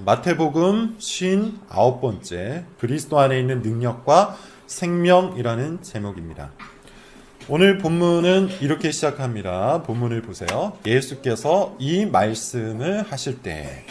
마태복음 59번째 그리스도 안에 있는 능력과 생명이라는 제목입니다. 오늘 본문은 이렇게 시작합니다. 본문을 보세요. 예수께서 이 말씀을 하실 때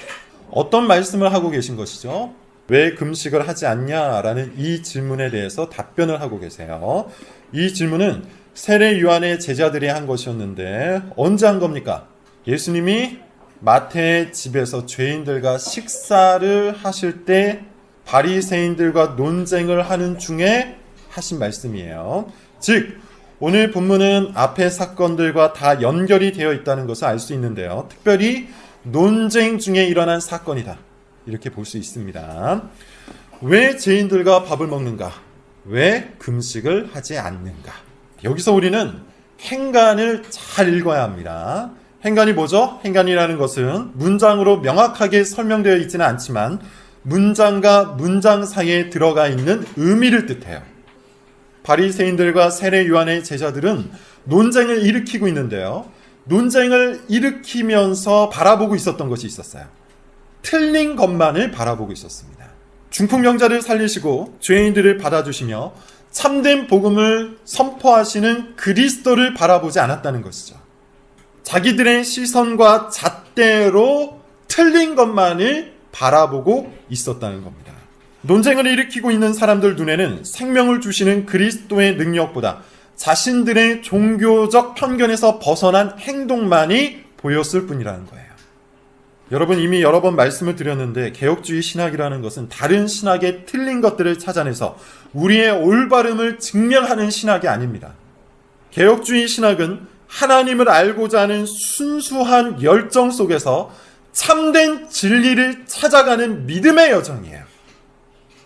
어떤 말씀을 하고 계신 것이죠? 왜 금식을 하지 않냐라는 이 질문에 대해서 답변을 하고 계세요. 이 질문은 세례 요한의 제자들이 한 것이었는데 언제 한 겁니까? 예수님이 마태의 집에서 죄인들과 식사를 하실 때 바리새인들과 논쟁을 하는 중에 하신 말씀이에요. 즉 오늘 본문은 앞의 사건들과 다 연결이 되어 있다는 것을 알 수 있는데요. 특별히 논쟁 중에 일어난 사건이다. 이렇게 볼 수 있습니다. 왜 죄인들과 밥을 먹는가? 왜 금식을 하지 않는가? 여기서 우리는 행간을 잘 읽어야 합니다. 행간이 뭐죠? 행간이라는 것은 문장으로 명확하게 설명되어 있지는 않지만 문장과 문장 사이에 들어가 있는 의미를 뜻해요. 바리새인들과 세례 요한의 제자들은 논쟁을 일으키고 있는데요. 논쟁을 일으키면서 바라보고 있었던 것이 있었어요. 틀린 것만을 바라보고 있었습니다. 중풍병자를 살리시고 죄인들을 받아주시며 참된 복음을 선포하시는 그리스도를 바라보지 않았다는 것이죠. 자기들의 시선과 잣대로 틀린 것만을 바라보고 있었다는 겁니다. 논쟁을 일으키고 있는 사람들 눈에는 생명을 주시는 그리스도의 능력보다 자신들의 종교적 편견에서 벗어난 행동만이 보였을 뿐이라는 거예요. 여러분 이미 여러 번 말씀을 드렸는데 개혁주의 신학이라는 것은 다른 신학의 틀린 것들을 찾아내서 우리의 올바름을 증명하는 신학이 아닙니다. 개혁주의 신학은 하나님을 알고자 하는 순수한 열정 속에서 참된 진리를 찾아가는 믿음의 여정이에요.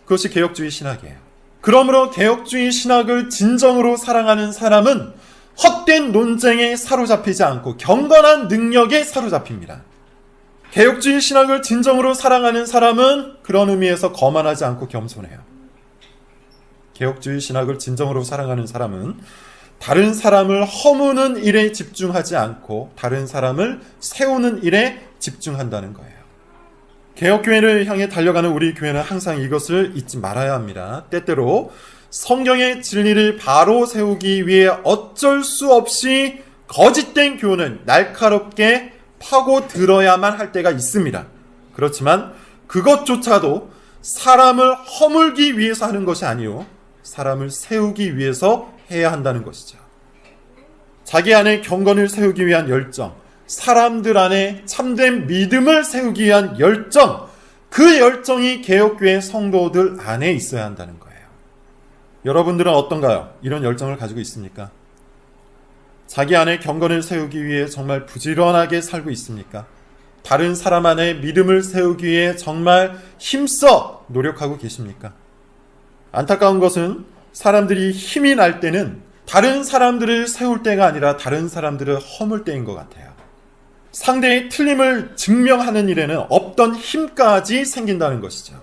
그것이 개혁주의 신학이에요. 그러므로 개혁주의 신학을 진정으로 사랑하는 사람은 헛된 논쟁에 사로잡히지 않고 경건한 능력에 사로잡힙니다. 개혁주의 신학을 진정으로 사랑하는 사람은 그런 의미에서 거만하지 않고 겸손해요. 개혁주의 신학을 진정으로 사랑하는 사람은 다른 사람을 허무는 일에 집중하지 않고 다른 사람을 세우는 일에 집중한다는 거예요. 개혁교회를 향해 달려가는 우리 교회는 항상 이것을 잊지 말아야 합니다. 때때로 성경의 진리를 바로 세우기 위해 어쩔 수 없이 거짓된 교훈은 날카롭게 파고 들어야만 할 때가 있습니다. 그렇지만 그것조차도 사람을 허물기 위해서 하는 것이 아니요 사람을 세우기 위해서 해야 한다는 것이죠. 자기 안에 경건을 세우기 위한 열정, 사람들 안에 참된 믿음을 세우기 위한 열정, 그 열정이 개혁교회 성도들 안에 있어야 한다는 거예요. 여러분들은 어떤가요? 이런 열정을 가지고 있습니까? 자기 안에 경건을 세우기 위해 정말 부지런하게 살고 있습니까? 다른 사람 안에 믿음을 세우기 위해 정말 힘써 노력하고 계십니까? 안타까운 것은 사람들이 힘이 날 때는 다른 사람들을 세울 때가 아니라 다른 사람들을 허물 때인 것 같아요. 상대의 틀림을 증명하는 일에는 없던 힘까지 생긴다는 것이죠.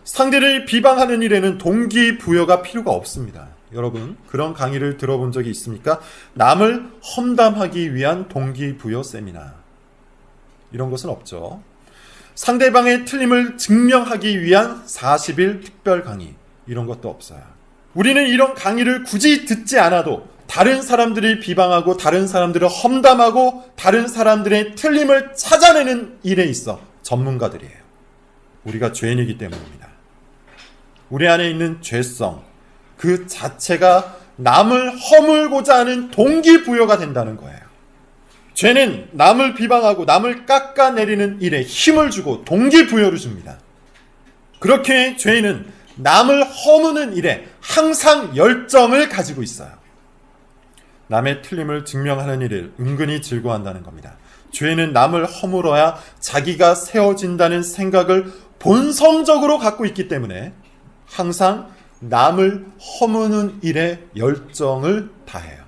상대를 비방하는 일에는 동기부여가 필요가 없습니다. 여러분 그런 강의를 들어본 적이 있습니까? 남을 험담하기 위한 동기부여 세미나 이런 것은 없죠. 상대방의 틀림을 증명하기 위한 40일 특별 강의 이런 것도 없어요. 우리는 이런 강의를 굳이 듣지 않아도 다른 사람들을 비방하고 다른 사람들을 험담하고 다른 사람들의 틀림을 찾아내는 일에 있어 전문가들이에요. 우리가 죄인이기 때문입니다. 우리 안에 있는 죄성 그 자체가 남을 허물고자 하는 동기부여가 된다는 거예요. 죄는 남을 비방하고 남을 깎아내리는 일에 힘을 주고 동기부여를 줍니다. 그렇게 죄인은 남을 허무는 일에 항상 열정을 가지고 있어요. 남의 틀림을 증명하는 일을 은근히 즐거워한다는 겁니다. 죄인은 남을 허물어야 자기가 세워진다는 생각을 본성적으로 갖고 있기 때문에 항상 남을 허무는 일에 열정을 다해요.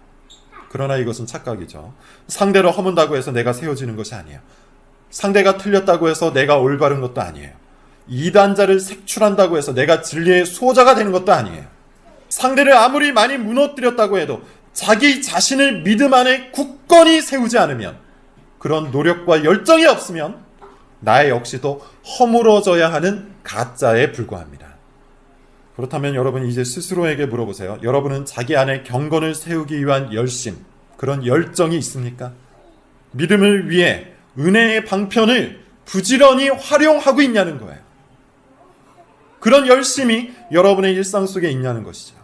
그러나 이것은 착각이죠. 상대를 허문다고 해서 내가 세워지는 것이 아니에요. 상대가 틀렸다고 해서 내가 올바른 것도 아니에요. 이단자를 색출한다고 해서 내가 진리의 수호자가 되는 것도 아니에요. 상대를 아무리 많이 무너뜨렸다고 해도 자기 자신을 믿음 안에 굳건히 세우지 않으면, 그런 노력과 열정이 없으면 나 역시도 허물어져야 하는 가짜에 불과합니다. 그렇다면 여러분 이제 스스로에게 물어보세요. 여러분은 자기 안에 경건을 세우기 위한 열심, 그런 열정이 있습니까? 믿음을 위해 은혜의 방편을 부지런히 활용하고 있냐는 거예요. 그런 열심이 여러분의 일상 속에 있냐는 것이죠.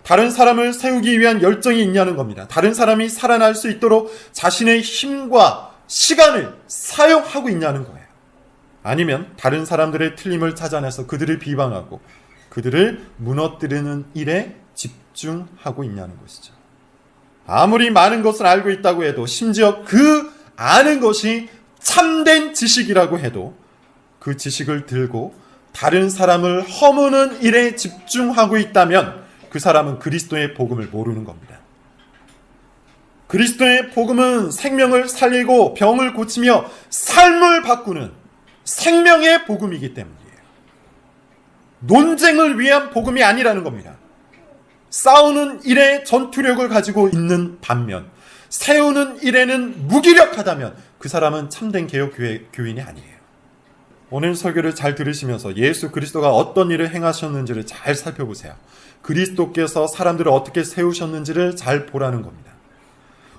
다른 사람을 세우기 위한 열정이 있냐는 겁니다. 다른 사람이 살아날 수 있도록 자신의 힘과 시간을 사용하고 있냐는 거예요. 아니면 다른 사람들의 틀림을 찾아내서 그들을 비방하고 그들을 무너뜨리는 일에 집중하고 있냐는 것이죠. 아무리 많은 것을 알고 있다고 해도, 심지어 그 아는 것이 참된 지식이라고 해도 그 지식을 들고 다른 사람을 허무는 일에 집중하고 있다면 그 사람은 그리스도의 복음을 모르는 겁니다. 그리스도의 복음은 생명을 살리고 병을 고치며 삶을 바꾸는 생명의 복음이기 때문이에요. 논쟁을 위한 복음이 아니라는 겁니다. 싸우는 일에 전투력을 가지고 있는 반면 세우는 일에는 무기력하다면 그 사람은 참된 개혁 교인이 아니에요. 오늘 설교를 잘 들으시면서 예수 그리스도가 어떤 일을 행하셨는지를 잘 살펴보세요. 그리스도께서 사람들을 어떻게 세우셨는지를 잘 보라는 겁니다.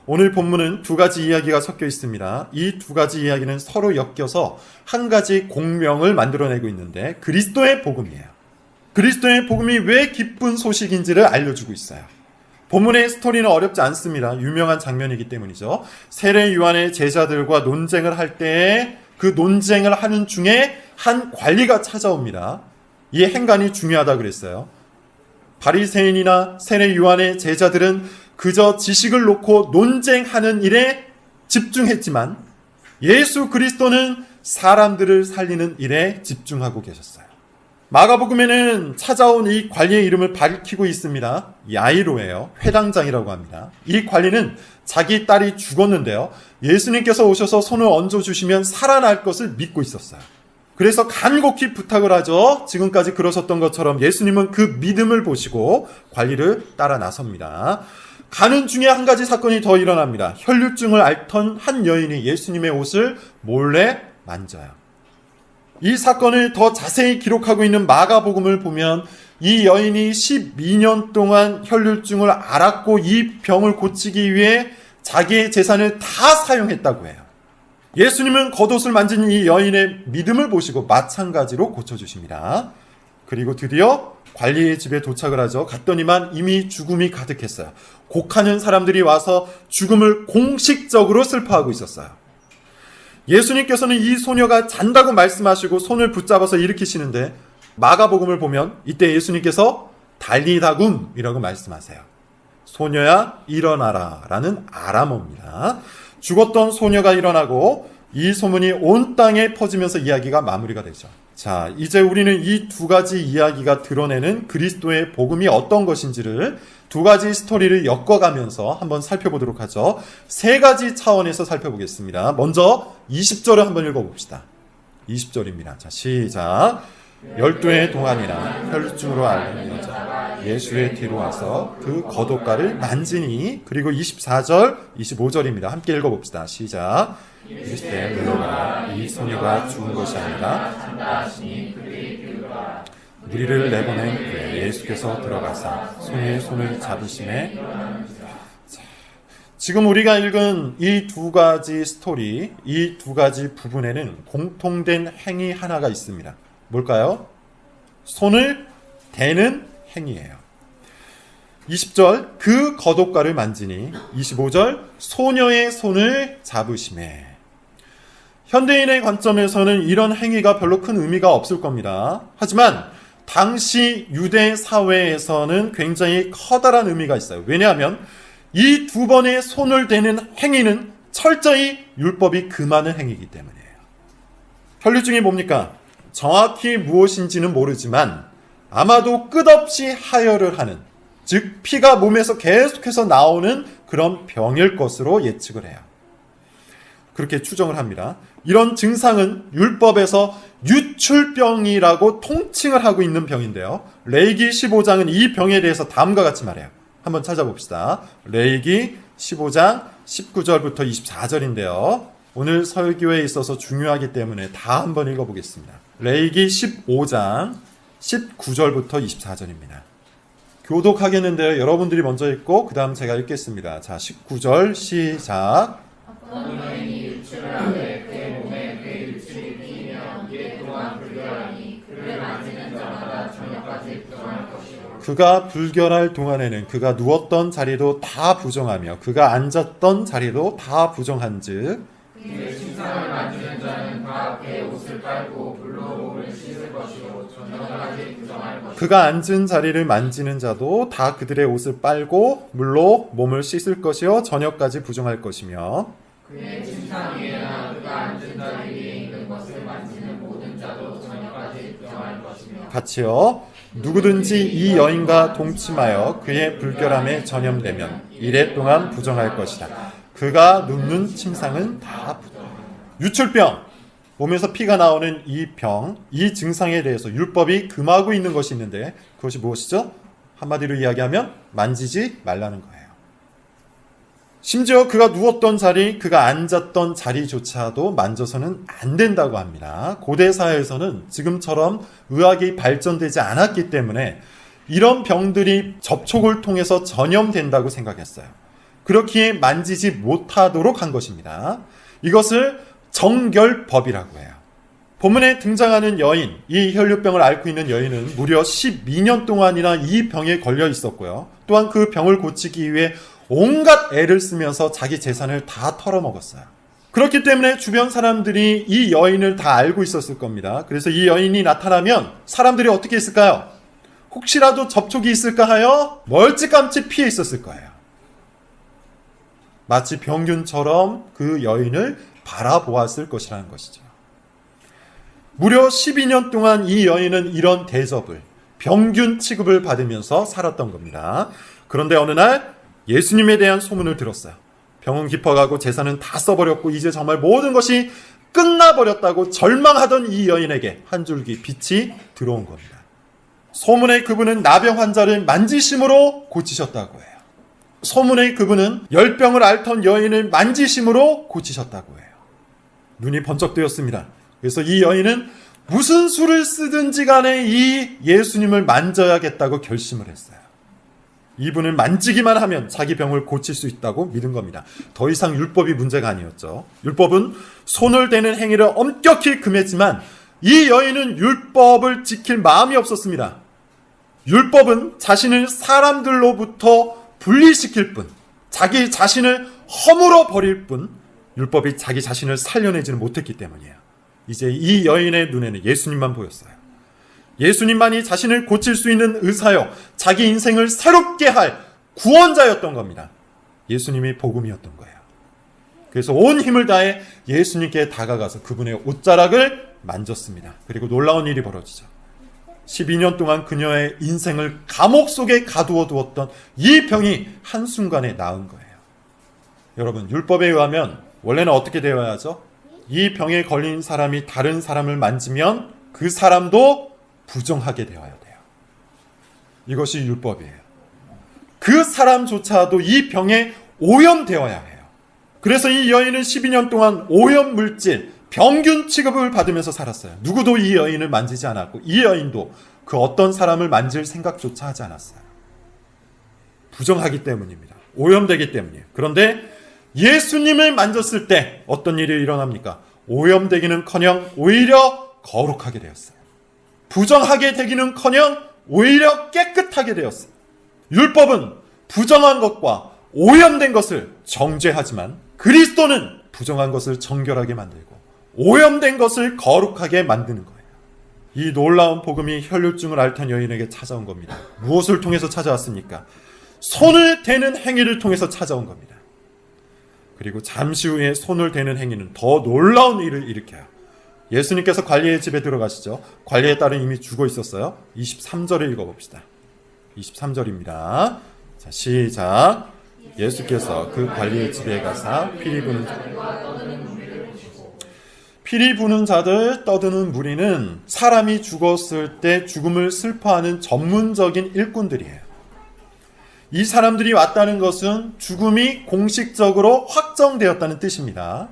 오늘 본문은 두 가지 이야기가 섞여 있습니다. 이 두 가지 이야기는 서로 엮여서 한 가지 공명을 만들어내고 있는데 그리스도의 복음이에요. 그리스도의 복음이 왜 기쁜 소식인지를 알려주고 있어요. 본문의 스토리는 어렵지 않습니다. 유명한 장면이기 때문이죠. 세례 요한의 제자들과 논쟁을 할 때에 그 논쟁을 하는 중에 한 관리가 찾아옵니다. 이 행간이 중요하다 그랬어요. 바리새인이나 세례 요한의 제자들은 그저 지식을 놓고 논쟁하는 일에 집중했지만 예수 그리스도는 사람들을 살리는 일에 집중하고 계셨어요. 마가복음에는 찾아온 이 관리의 이름을 밝히고 있습니다. 야이로예요. 회당장이라고 합니다. 이 관리는 자기 딸이 죽었는데요, 예수님께서 오셔서 손을 얹어주시면 살아날 것을 믿고 있었어요. 그래서 간곡히 부탁을 하죠. 지금까지 그러셨던 것처럼 예수님은 그 믿음을 보시고 관리를 따라 나섭니다. 가는 중에 한 가지 사건이 더 일어납니다. 혈류증을 앓던 한 여인이 예수님의 옷을 몰래 만져요. 이 사건을 더 자세히 기록하고 있는 마가복음을 보면 이 여인이 12년 동안 혈류증을 앓았고 이 병을 고치기 위해 자기의 재산을 다 사용했다고 해요. 예수님은 겉옷을 만진 이 여인의 믿음을 보시고 마찬가지로 고쳐주십니다. 그리고 드디어 관리의 집에 도착을 하죠. 갔더니만 이미 죽음이 가득했어요. 곡하는 사람들이 와서 죽음을 공식적으로 슬퍼하고 있었어요. 예수님께서는 이 소녀가 잔다고 말씀하시고 손을 붙잡아서 일으키시는데 마가복음을 보면 이때 예수님께서 달리다굼이라고 말씀하세요. 소녀야 일어나라 라는 아람어입니다. 죽었던 소녀가 일어나고 이 소문이 온 땅에 퍼지면서 이야기가 마무리가 되죠. 자, 이제 우리는 이 두 가지 이야기가 드러내는 그리스도의 복음이 어떤 것인지를 두 가지 스토리를 엮어가면서 한번 살펴보도록 하죠. 세 가지 차원에서 살펴보겠습니다. 먼저 20절을 한번 읽어봅시다. 20절입니다. 자, 시작. 12의 동안이나 혈류증으로 앓는 여자 예수의 뒤로 와서 그 겉옷가를 만지니. 그리고 24절, 25절입니다. 함께 읽어봅시다. 시작. 이르시되 물러가라. 이 소녀가 죽은 것이 아니라 무리를 내보낸 후에 예수께서 들어가사 소녀의 손을 잡으심에. 지금 우리가 읽은 이 두 가지 스토리, 이 두 가지 부분에는 공통된 행위 하나가 있습니다. 뭘까요? 손을 대는 행위예요. 20절 그 겉옷가를 만지니. 25절 소녀의 손을 잡으심에. 현대인의 관점에서는 이런 행위가 별로 큰 의미가 없을 겁니다. 하지만 당시 유대 사회에서는 굉장히 커다란 의미가 있어요. 왜냐하면 이 두 번의 손을 대는 행위는 철저히 율법이 금하는 행위이기 때문이에요. 혈류증이 뭡니까? 정확히 무엇인지는 모르지만 아마도 끝없이 하혈을 하는, 즉 피가 몸에서 계속해서 나오는 그런 병일 것으로 예측을 해요. 그렇게 추정을 합니다. 이런 증상은 율법에서 유출병이라고 통칭을 하고 있는 병인데요. 레위기 15장은 이 병에 대해서 다음과 같이 말해요. 한번 찾아봅시다. 레위기 15장 19절부터 24절인데요. 오늘 설교에 있어서 중요하기 때문에 다 한번 읽어보겠습니다. 레위기 15장 19절부터 24절입니다. 교독하겠는데요. 여러분들이 먼저 읽고 그 다음 제가 읽겠습니다. 자, 19절 시작. 어떤 여인이 유출을 하되 그의 몸에 그 유출이 끼이면 이에 또한 불결하니 그를 만지는 자마다 저녁까지 부정할 것이요. 그가 불결할 동안에는 그가 누웠던 자리도 다 부정하며 그가 앉았던 자리도 다 부정한즉 그의 침상을 만지는 자는 다 그의 옷을 빨고 물로 몸을 씻을 것이요 저녁까지 부정할 것이요. 그가 앉은 자리를 만지는 자도 다 그들의 옷을 빨고 물로 몸을 씻을 것이요 저녁까지 부정할 것이며 그의 침상 위에나 그가 앉은 자리 위에 있는 것을 만지는 모든 자도 저녁까지 부정할 것이며 같이요 누구든지 이 여인과 동침하여 그의 불결함에 전염되면 이래 동안 부정할 것이다. 그가 눕는 침상은 다 유출병, 몸에서 피가 나오는 이 병, 이 증상에 대해서 율법이 금하고 있는 것이 있는데 그것이 무엇이죠? 한마디로 이야기하면 만지지 말라는 거예요. 심지어 그가 누웠던 자리, 그가 앉았던 자리조차도 만져서는 안 된다고 합니다. 고대 사회에서는 지금처럼 의학이 발전되지 않았기 때문에 이런 병들이 접촉을 통해서 전염된다고 생각했어요. 그렇기에 만지지 못하도록 한 것입니다. 이것을 정결법이라고 해요. 본문에 등장하는 여인, 이 혈류병을 앓고 있는 여인은 무려 12년 동안이나 이 병에 걸려 있었고요. 또한 그 병을 고치기 위해 온갖 애를 쓰면서 자기 재산을 다 털어먹었어요. 그렇기 때문에 주변 사람들이 이 여인을 다 알고 있었을 겁니다. 그래서 이 여인이 나타나면 사람들이 어떻게 했을까요? 혹시라도 접촉이 있을까 하여 멀찌감치 피해 있었을 거예요. 마치 병균처럼 그 여인을 바라보았을 것이라는 것이죠. 무려 12년 동안 이 여인은 이런 대접을, 병균 취급을 받으면서 살았던 겁니다. 그런데 어느 날 예수님에 대한 소문을 들었어요. 병은 깊어가고 재산은 다 써버렸고 이제 정말 모든 것이 끝나버렸다고 절망하던 이 여인에게 한 줄기 빛이 들어온 겁니다. 소문의 그분은 나병 환자를 만지심으로 고치셨다고 해요. 소문의 그분은 열병을 앓던 여인을 만지심으로 고치셨다고 해요. 눈이 번쩍 뜨였습니다. 그래서 이 여인은 무슨 수를 쓰든지 간에 이 예수님을 만져야겠다고 결심을 했어요. 이분을 만지기만 하면 자기 병을 고칠 수 있다고 믿은 겁니다. 더 이상 율법이 문제가 아니었죠. 율법은 손을 대는 행위를 엄격히 금했지만 이 여인은 율법을 지킬 마음이 없었습니다. 율법은 자신을 사람들로부터 분리시킬 뿐, 자기 자신을 허물어 버릴 뿐, 율법이 자기 자신을 살려내지는 못했기 때문이에요. 이제 이 여인의 눈에는 예수님만 보였어요. 예수님만이 자신을 고칠 수 있는 의사요, 자기 인생을 새롭게 할 구원자였던 겁니다. 예수님이 복음이었던 거예요. 그래서 온 힘을 다해 예수님께 다가가서 그분의 옷자락을 만졌습니다. 그리고 놀라운 일이 벌어지죠. 12년 동안 그녀의 인생을 감옥 속에 가두어 두었던 이 병이 한순간에 나은 거예요. 여러분, 율법에 의하면 원래는 어떻게 되어야 하죠? 이 병에 걸린 사람이 다른 사람을 만지면 그 사람도 부정하게 되어야 돼요. 이것이 율법이에요. 그 사람조차도 이 병에 오염되어야 해요. 그래서 이 여인은 12년 동안 오염물질, 병균 취급을 받으면서 살았어요. 누구도 이 여인을 만지지 않았고 이 여인도 그 어떤 사람을 만질 생각조차 하지 않았어요. 부정하기 때문입니다. 오염되기 때문이에요. 그런데 예수님을 만졌을 때 어떤 일이 일어납니까? 오염되기는커녕 오히려 거룩하게 되었어요. 부정하게 되기는커녕 오히려 깨끗하게 되었어요. 율법은 부정한 것과 오염된 것을 정죄하지만 그리스도는 부정한 것을 정결하게 만들고 오염된 것을 거룩하게 만드는 거예요. 이 놀라운 복음이 혈류증을 앓던 여인에게 찾아온 겁니다. 무엇을 통해서 찾아왔습니까? 손을 대는 행위를 통해서 찾아온 겁니다. 그리고 잠시 후에 손을 대는 행위는 더 놀라운 일을 일으켜요. 예수님께서 관리의 집에 들어가시죠. 관리의 딸은 이미 죽어 있었어요. 23절을 읽어봅시다. 23절입니다. 자, 시작. 예수께서 그 관리의 집에 가사 피리 부는 자들 떠드는 무리는 사람이 죽었을 때 죽음을 슬퍼하는 전문적인 일꾼들이에요. 이 사람들이 왔다는 것은 죽음이 공식적으로 확정되었다는 뜻입니다.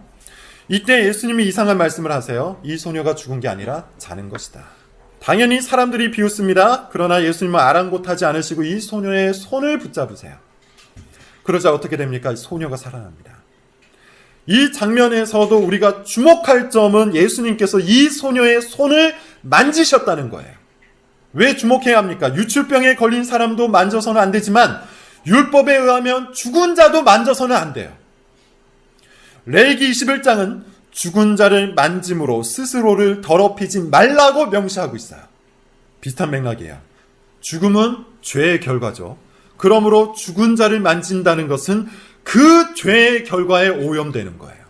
이때 예수님이 이상한 말씀을 하세요. 이 소녀가 죽은 게 아니라 자는 것이다. 당연히 사람들이 비웃습니다. 그러나 예수님은 아랑곳하지 않으시고 이 소녀의 손을 붙잡으세요. 그러자 어떻게 됩니까? 소녀가 살아납니다. 이 장면에서도 우리가 주목할 점은 예수님께서 이 소녀의 손을 만지셨다는 거예요. 왜 주목해야 합니까? 유출병에 걸린 사람도 만져서는 안 되지만 율법에 의하면 죽은 자도 만져서는 안 돼요. 레위기 21장은 죽은 자를 만짐으로 스스로를 더럽히지 말라고 명시하고 있어요. 비슷한 맥락이에요. 죽음은 죄의 결과죠. 그러므로 죽은 자를 만진다는 것은 그 죄의 결과에 오염되는 거예요.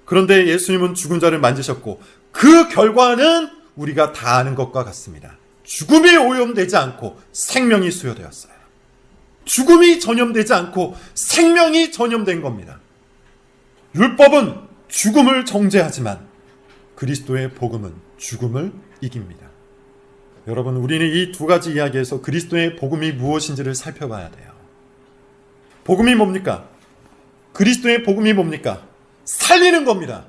그런데 예수님은 죽은 자를 만지셨고 그 결과는 우리가 다 아는 것과 같습니다. 죽음이 오염되지 않고 생명이 수여되었어요. 죽음이 전염되지 않고 생명이 전염된 겁니다. 율법은 죽음을 정죄하지만 그리스도의 복음은 죽음을 이깁니다. 여러분, 우리는 이 두 가지 이야기에서 그리스도의 복음이 무엇인지를 살펴봐야 돼요. 복음이 뭡니까? 그리스도의 복음이 뭡니까? 살리는 겁니다.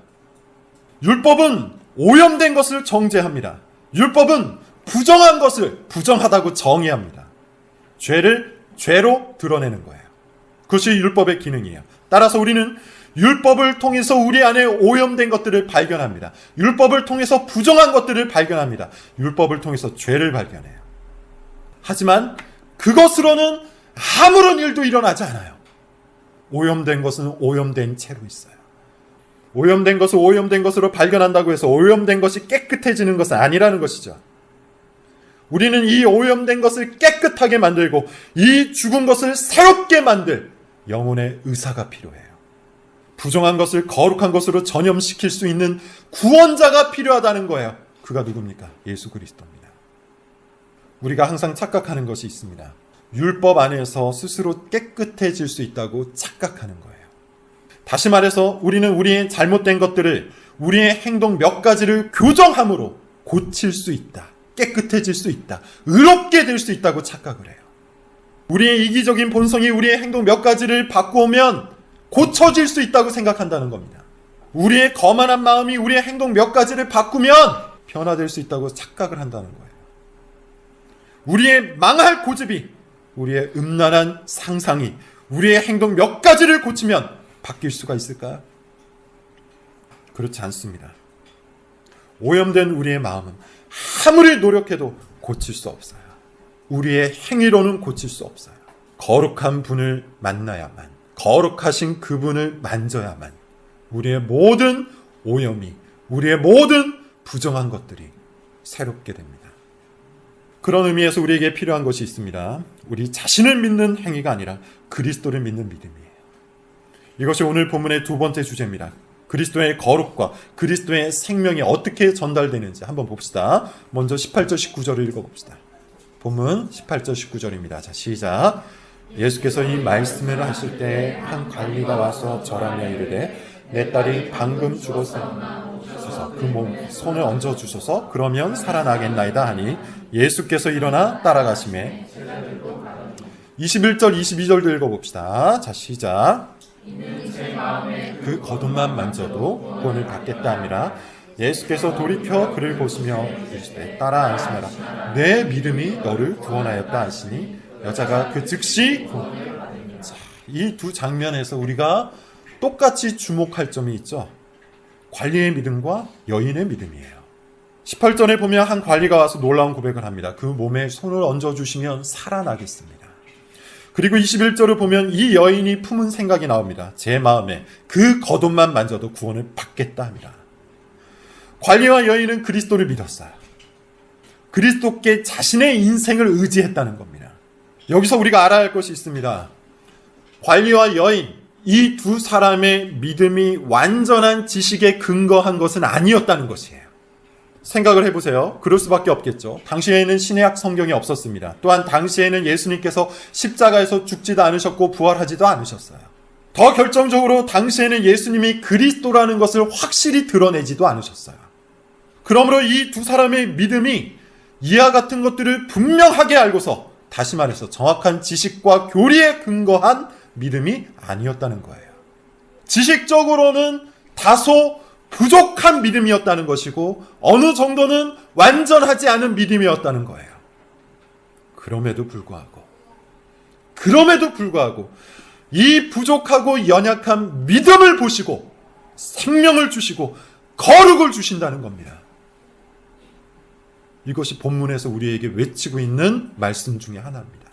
율법은 오염된 것을 정죄합니다. 율법은 부정한 것을 부정하다고 정의합니다. 죄를 죄로 드러내는 거예요. 그것이 율법의 기능이에요. 따라서 우리는 율법을 통해서 우리 안에 오염된 것들을 발견합니다. 율법을 통해서 부정한 것들을 발견합니다. 율법을 통해서 죄를 발견해요. 하지만 그것으로는 아무런 일도 일어나지 않아요. 오염된 것은 오염된 채로 있어요. 오염된 것을 오염된 것으로 발견한다고 해서 오염된 것이 깨끗해지는 것은 아니라는 것이죠. 우리는 이 오염된 것을 깨끗하게 만들고 이 죽은 것을 새롭게 만들 영혼의 의사가 필요해요. 부정한 것을 거룩한 것으로 전염시킬 수 있는 구원자가 필요하다는 거예요. 그가 누굽니까? 예수 그리스도입니다. 우리가 항상 착각하는 것이 있습니다. 율법 안에서 스스로 깨끗해질 수 있다고 착각하는 거예요. 다시 말해서 우리는 우리의 잘못된 것들을 우리의 행동 몇 가지를 교정함으로 고칠 수 있다. 깨끗해질 수 있다. 의롭게 될 수 있다고 착각을 해요. 우리의 이기적인 본성이 우리의 행동 몇 가지를 바꾸면 고쳐질 수 있다고 생각한다는 겁니다. 우리의 거만한 마음이 우리의 행동 몇 가지를 바꾸면 변화될 수 있다고 착각을 한다는 거예요. 우리의 망할 고집이, 우리의 음란한 상상이 우리의 행동 몇 가지를 고치면 바뀔 수가 있을까요? 그렇지 않습니다. 오염된 우리의 마음은 아무리 노력해도 고칠 수 없어요. 우리의 행위로는 고칠 수 없어요. 거룩한 분을 만나야만, 거룩하신 그분을 만져야만 우리의 모든 오염이, 우리의 모든 부정한 것들이 새롭게 됩니다. 그런 의미에서 우리에게 필요한 것이 있습니다. 우리 자신을 믿는 행위가 아니라 그리스도를 믿는 믿음이에요. 이것이 오늘 본문의 두 번째 주제입니다. 그리스도의 거룩과 그리스도의 생명이 어떻게 전달되는지 한번 봅시다. 먼저 18절 19절을 읽어봅시다. 본문 18절 19절입니다. 자, 시작. 예수께서 이 말씀을 하실 때 한 관리가 와서 절하며 이르되 내 딸이 방금 죽었으소서 그 몸 손을 얹어 주소서 그러면 살아나겠나이다 하니 예수께서 일어나 따라가시매 21절 22절도 읽어봅시다. 자, 시작. 그 겉옷만 만져도 구원을 받겠다 함이라. 예수께서 돌이켜 그를 보시며 이르시되 따라 안심하라. 내 믿음이 너를 구원하였다 하시니 여자가 그 즉시 이 두 장면에서 우리가 똑같이 주목할 점이 있죠. 관리의 믿음과 여인의 믿음이에요. 18절에 보면 한 관리가 와서 놀라운 고백을 합니다. 그 몸에 손을 얹어주시면 살아나겠습니다. 그리고 21절을 보면 이 여인이 품은 생각이 나옵니다. 제 마음에 그 겉옷만 만져도 구원을 받겠다 합니다. 관리와 여인은 그리스도를 믿었어요. 그리스도께 자신의 인생을 의지했다는 겁니다. 여기서 우리가 알아야 할 것이 있습니다. 관리와 여인, 이 두 사람의 믿음이 완전한 지식에 근거한 것은 아니었다는 것이에요. 생각을 해보세요. 그럴 수밖에 없겠죠. 당시에는 신약 성경이 없었습니다. 또한 당시에는 예수님께서 십자가에서 죽지도 않으셨고 부활하지도 않으셨어요. 더 결정적으로 당시에는 예수님이 그리스도라는 것을 확실히 드러내지도 않으셨어요. 그러므로 이 두 사람의 믿음이 이와 같은 것들을 분명하게 알고서, 다시 말해서 정확한 지식과 교리에 근거한 믿음이 아니었다는 거예요. 지식적으로는 다소 부족한 믿음이었다는 것이고 어느 정도는 완전하지 않은 믿음이었다는 거예요. 그럼에도 불구하고 이 부족하고 연약한 믿음을 보시고 생명을 주시고 거룩을 주신다는 겁니다. 이것이 본문에서 우리에게 외치고 있는 말씀 중에 하나입니다.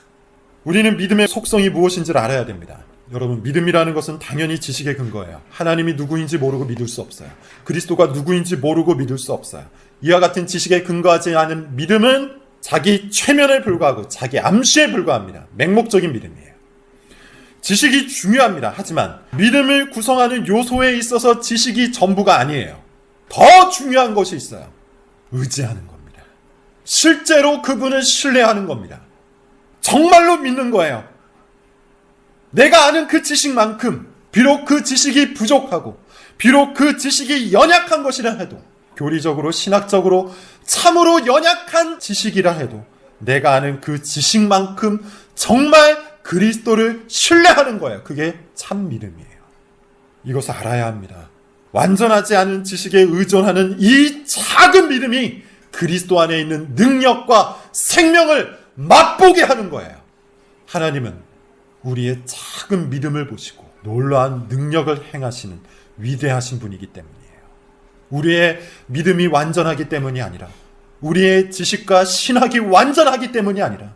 우리는 믿음의 속성이 무엇인지를 알아야 됩니다. 여러분, 믿음이라는 것은 당연히 지식에 근거해요. 하나님이 누구인지 모르고 믿을 수 없어요. 그리스도가 누구인지 모르고 믿을 수 없어요. 이와 같은 지식에 근거하지 않은 믿음은 자기 최면에 불과하고 자기 암시에 불과합니다. 맹목적인 믿음이에요. 지식이 중요합니다. 하지만 믿음을 구성하는 요소에 있어서 지식이 전부가 아니에요. 더 중요한 것이 있어요. 의지하는 겁니다. 실제로 그분을 신뢰하는 겁니다. 정말로 믿는 거예요. 내가 아는 그 지식만큼 비록 그 지식이 부족하고 비록 그 지식이 연약한 것이라 해도, 교리적으로 신학적으로 참으로 연약한 지식이라 해도 내가 아는 그 지식만큼 정말 그리스도를 신뢰하는 거예요. 그게 참 믿음이에요. 이것을 알아야 합니다. 완전하지 않은 지식에 의존하는 이 작은 믿음이 그리스도 안에 있는 능력과 생명을 맛보게 하는 거예요. 하나님은 우리의 작은 믿음을 보시고 놀라운 능력을 행하시는 위대하신 분이기 때문이에요. 우리의 믿음이 완전하기 때문이 아니라, 우리의 지식과 신학이 완전하기 때문이 아니라,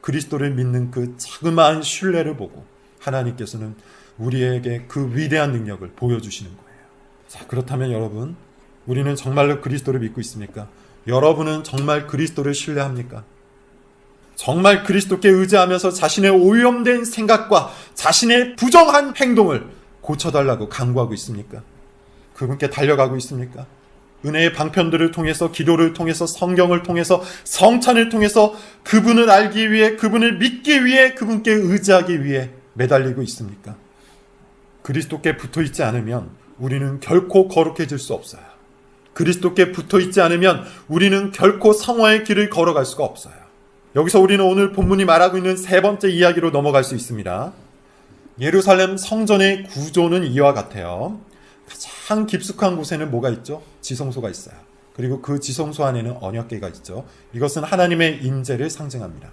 그리스도를 믿는 그 자그마한 신뢰를 보고 하나님께서는 우리에게 그 위대한 능력을 보여주시는 거예요. 자, 그렇다면 여러분, 우리는 정말로 그리스도를 믿고 있습니까? 여러분은 정말 그리스도를 신뢰합니까? 정말 그리스도께 의지하면서 자신의 오염된 생각과 자신의 부정한 행동을 고쳐달라고 간구하고 있습니까? 그분께 달려가고 있습니까? 은혜의 방편들을 통해서, 기도를 통해서, 성경을 통해서, 성찬을 통해서 그분을 알기 위해, 그분을 믿기 위해, 그분께 의지하기 위해 매달리고 있습니까? 그리스도께 붙어있지 않으면 우리는 결코 거룩해질 수 없어요. 그리스도께 붙어있지 않으면 우리는 결코 성화의 길을 걸어갈 수가 없어요. 여기서 우리는 오늘 본문이 말하고 있는 세 번째 이야기로 넘어갈 수 있습니다. 예루살렘 성전의 구조는 이와 같아요. 가장 깊숙한 곳에는 뭐가 있죠? 지성소가 있어요. 그리고 그 지성소 안에는 언약궤가 있죠. 이것은 하나님의 임재를 상징합니다.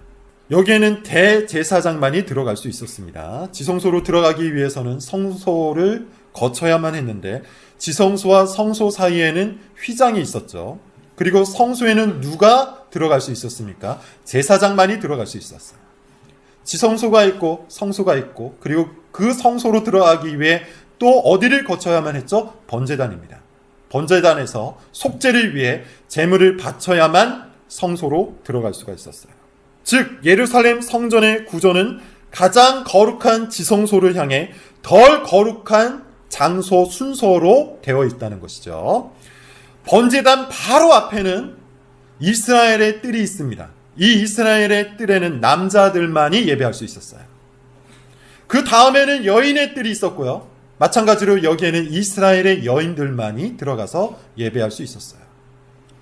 여기에는 대제사장만이 들어갈 수 있었습니다. 지성소로 들어가기 위해서는 성소를 거쳐야만 했는데 지성소와 성소 사이에는 휘장이 있었죠. 그리고 성소에는 누가 들어갈 수 있었습니까? 제사장만이 들어갈 수 있었어요. 지성소가 있고 성소가 있고, 그리고 그 성소로 들어가기 위해 또 어디를 거쳐야만 했죠? 번제단입니다. 번제단에서 속죄를 위해 제물을 바쳐야만 성소로 들어갈 수가 있었어요. 즉 예루살렘 성전의 구조는 가장 거룩한 지성소를 향해 덜 거룩한 장소 순서로 되어 있다는 것이죠. 번제단 바로 앞에는 이스라엘의 뜰이 있습니다. 이 이스라엘의 뜰에는 남자들만이 예배할 수 있었어요. 그 다음에는 여인의 뜰이 있었고요. 마찬가지로 여기에는 이스라엘의 여인들만이 들어가서 예배할 수 있었어요.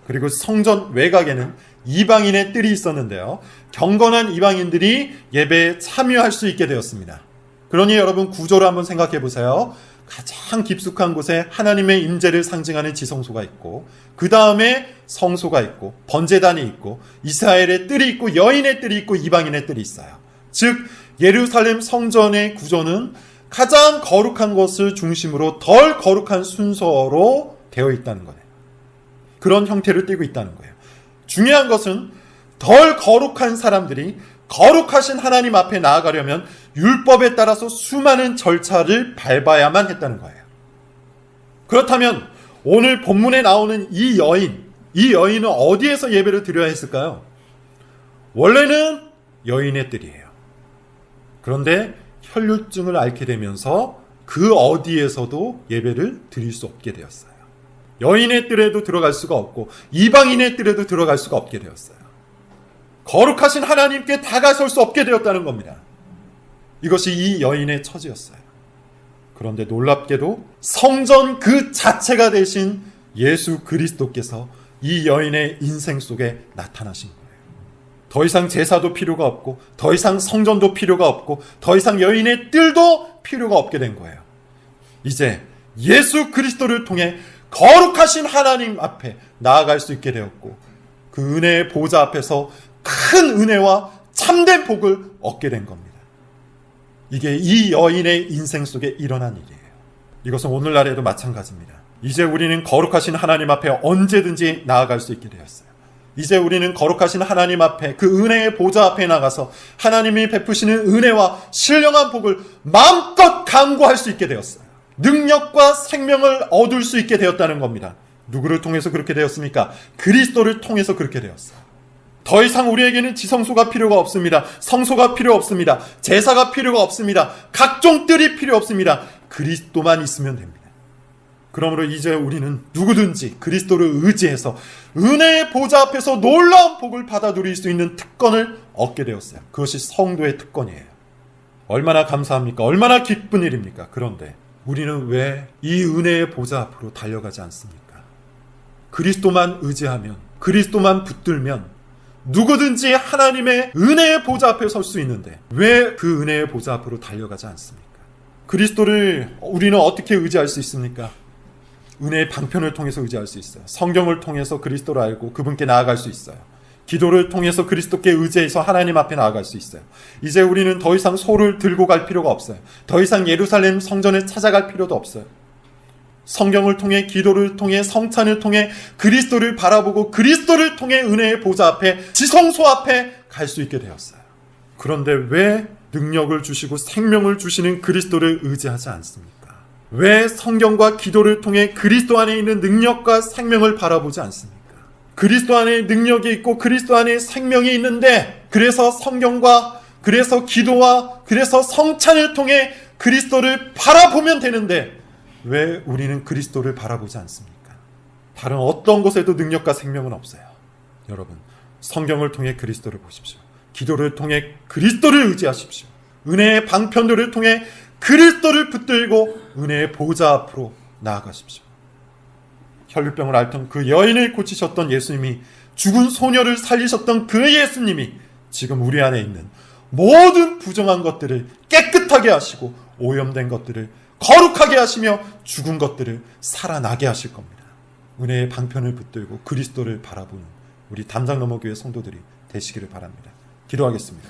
그리고 성전 외곽에는 이방인의 뜰이 있었는데요. 경건한 이방인들이 예배에 참여할 수 있게 되었습니다. 그러니 여러분, 구조를 한번 생각해 보세요. 가장 깊숙한 곳에 하나님의 임재를 상징하는 지성소가 있고, 그 다음에 성소가 있고, 번제단이 있고, 이스라엘의 뜰이 있고, 여인의 뜰이 있고, 이방인의 뜰이 있어요. 즉 예루살렘 성전의 구조는 가장 거룩한 것을 중심으로 덜 거룩한 순서로 되어 있다는 거예요. 그런 형태를 띠고 있다는 거예요. 중요한 것은 덜 거룩한 사람들이 거룩하신 하나님 앞에 나아가려면 율법에 따라서 수많은 절차를 밟아야만 했다는 거예요. 그렇다면 오늘 본문에 나오는 이 여인은 어디에서 예배를 드려야 했을까요? 원래는 여인의 뜰이에요. 그런데 혈류증을 앓게 되면서 그 어디에서도 예배를 드릴 수 없게 되었어요. 여인의 뜰에도 들어갈 수가 없고 이방인의 뜰에도 들어갈 수가 없게 되었어요. 거룩하신 하나님께 다가설 수 없게 되었다는 겁니다. 이것이 이 여인의 처지였어요. 그런데 놀랍게도 성전 그 자체가 되신 예수 그리스도께서 이 여인의 인생 속에 나타나신 거예요. 더 이상 제사도 필요가 없고, 더 이상 성전도 필요가 없고, 더 이상 여인의 뜰도 필요가 없게 된 거예요. 이제 예수 그리스도를 통해 거룩하신 하나님 앞에 나아갈 수 있게 되었고 그 은혜의 보좌 앞에서 큰 은혜와 참된 복을 얻게 된 겁니다. 이게 이 여인의 인생 속에 일어난 일이에요. 이것은 오늘날에도 마찬가지입니다. 이제 우리는 거룩하신 하나님 앞에 언제든지 나아갈 수 있게 되었어요. 이제 우리는 거룩하신 하나님 앞에 그 은혜의 보좌 앞에 나가서 하나님이 베푸시는 은혜와 신령한 복을 마음껏 간구할 수 있게 되었어요. 능력과 생명을 얻을 수 있게 되었다는 겁니다. 누구를 통해서 그렇게 되었습니까? 그리스도를 통해서 그렇게 되었어요. 더 이상 우리에게는 지성소가 필요가 없습니다. 성소가 필요 없습니다. 제사가 필요가 없습니다. 각종 뜰이 필요 없습니다. 그리스도만 있으면 됩니다. 그러므로 이제 우리는 누구든지 그리스도를 의지해서 은혜의 보좌 앞에서 놀라운 복을 받아 누릴 수 있는 특권을 얻게 되었어요. 그것이 성도의 특권이에요. 얼마나 감사합니까? 얼마나 기쁜 일입니까? 그런데 우리는 왜 이 은혜의 보좌 앞으로 달려가지 않습니까? 그리스도만 의지하면, 그리스도만 붙들면 누구든지 하나님의 은혜의 보좌 앞에 설 수 있는데 왜 그 은혜의 보좌 앞으로 달려가지 않습니까? 그리스도를 우리는 어떻게 의지할 수 있습니까? 은혜의 방편을 통해서 의지할 수 있어요. 성경을 통해서 그리스도를 알고 그분께 나아갈 수 있어요. 기도를 통해서 그리스도께 의지해서 하나님 앞에 나아갈 수 있어요. 이제 우리는 더 이상 소를 들고 갈 필요가 없어요. 더 이상 예루살렘 성전을 찾아갈 필요도 없어요. 성경을 통해, 기도를 통해, 성찬을 통해 그리스도를 바라보고 그리스도를 통해 은혜의 보좌 앞에, 지성소 앞에 갈 수 있게 되었어요. 그런데 왜 능력을 주시고 생명을 주시는 그리스도를 의지하지 않습니까? 왜 성경과 기도를 통해 그리스도 안에 있는 능력과 생명을 바라보지 않습니까? 그리스도 안에 능력이 있고 그리스도 안에 생명이 있는데 그래서 성경과 그래서 기도와 그래서 성찬을 통해 그리스도를 바라보면 되는데 왜 우리는 그리스도를 바라보지 않습니까? 다른 어떤 곳에도 능력과 생명은 없어요. 여러분, 성경을 통해 그리스도를 보십시오. 기도를 통해 그리스도를 의지하십시오. 은혜의 방편들을 통해 그리스도를 붙들고 은혜의 보좌 앞으로 나아가십시오. 혈류병을 앓던 그 여인을 고치셨던 예수님이, 죽은 소녀를 살리셨던 그 예수님이 지금 우리 안에 있는 모든 부정한 것들을 깨끗하게 하시고 오염된 것들을 거룩하게 하시며 죽은 것들을 살아나게 하실 겁니다. 은혜의 방편을 붙들고 그리스도를 바라보는 우리 담장너머교회 성도들이 되시기를 바랍니다. 기도하겠습니다.